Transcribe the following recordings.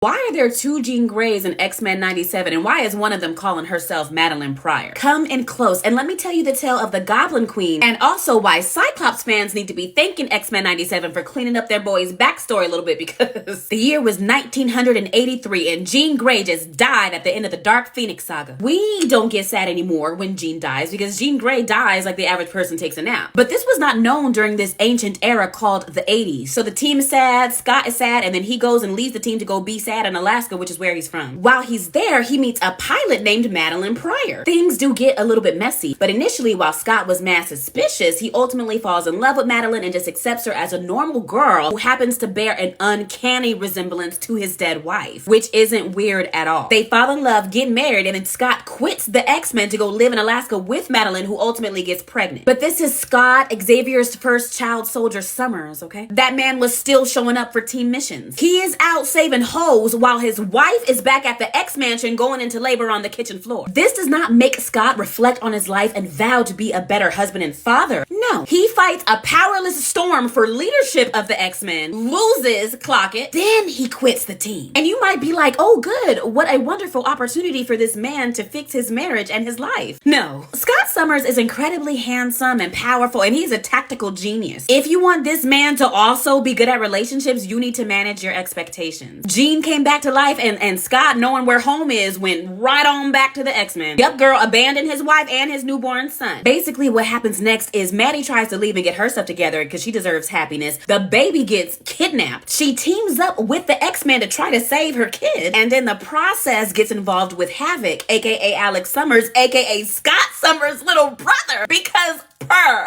Why are there two Jean Greys in X-Men 97, and why is one of them calling herself Madeline Pryor? Come in close and let me tell you the tale of the Goblin Queen, and also why Cyclops fans need to be thanking X-Men 97 for cleaning up their boy's backstory a little bit, because the year was 1983 and Jean Grey just died at the end of the Dark Phoenix saga. We don't get sad anymore when Jean dies, because Jean Grey dies like the average person takes a nap. But this was not known during this ancient era called the 80s. So the team is sad, Scott is sad, and then he goes and leaves the team to go be sad in Alaska, which is where he's from. While he's there, he meets a pilot named Madeline Pryor. Things do get a little bit messy, but initially, while Scott was mad suspicious, he ultimately falls in love with Madeline and just accepts her as a normal girl who happens to bear an uncanny resemblance to his dead wife, which isn't weird at all. They fall in love, get married, and then Scott quits the X-Men to go live in Alaska with Madeline, who ultimately gets pregnant. But this is Scott, Xavier's first child soldier, Summers, okay? That man was still showing up for team missions. He is out saving hoes while his wife is back at the X-Mansion going into labor on the kitchen floor. This does not make Scott reflect on his life and vow to be a better husband and father. No, he fights a powerless Storm for leadership of the X-Men, loses, clock it, then he quits the team. And you might be like, oh good, what a wonderful opportunity for this man to fix his marriage and his life. No, Scott Summers is incredibly handsome and powerful, and he's a tactical genius. If you want this man to also be good at relationships, you need to manage your expectations. Jean came back to life, and Scott, knowing where home is, went right on back to the X-Men. Yup, girl, abandoned his wife and his newborn son. Basically, what happens next is Maddie tries to leave and get her stuff together because she deserves happiness. The baby gets kidnapped. She teams up with the X-Men to try to save her kid, and in the process gets involved with Havoc, aka Alex Summers, aka Scott Summers' little brother, because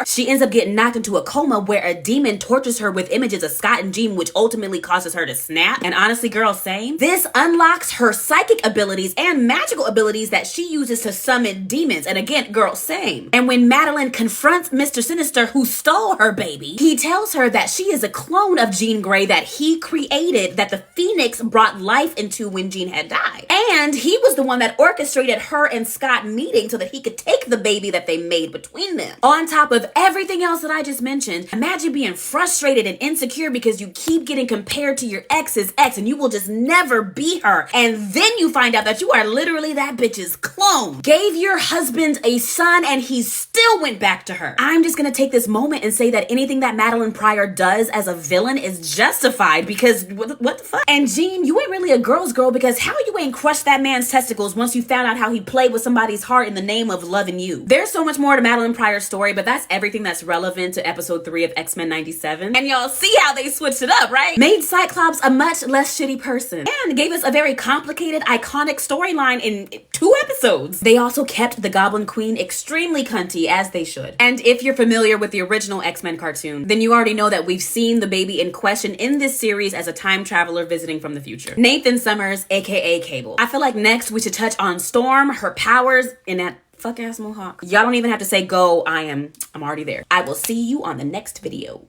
she ends up getting knocked into a coma where a demon tortures her with images of Scott and Jean, which ultimately causes her to snap. And honestly, girl, same. This unlocks her psychic abilities and magical abilities that she uses to summon demons. And again, girl, same. And when Madeline confronts Mr. Sinister, who stole her baby, he tells her that she is a clone of Jean Grey that he created, that the Phoenix brought life into when Jean had died. And he was the one that orchestrated her and Scott meeting so that he could take the baby that they made between them. On top of everything else that I just mentioned, imagine being frustrated and insecure because you keep getting compared to your ex's ex and you will just never be her. And then you find out that you are literally that bitch's clone. Gave your husband a son and he still went back to her. I'm just gonna take this moment and say that anything that Madeline Pryor does as a villain is justified, because what the fuck? And Jean, you ain't really a girl's girl, because how you ain't crushed that man's testicles once you found out how he played with somebody's heart in the name of loving you? There's so much more to Madeline Pryor's story, but that's everything that's relevant to episode 3 of X-Men 97. And y'all see how they switched it up, right? Made Cyclops a much less shitty person and gave us a very complicated, iconic storyline in 2 episodes. They also kept the Goblin Queen extremely cunty, as they should. And if you're familiar with the original X-Men cartoon, then you already know that we've seen the baby in question in this series as a time traveler visiting from the future. Nathan Summers, aka Cable. I feel like next we should touch on Storm, her powers, and that fuck ass mohawk. Y'all don't even have to say go, I'm already there. I will see you on the next video.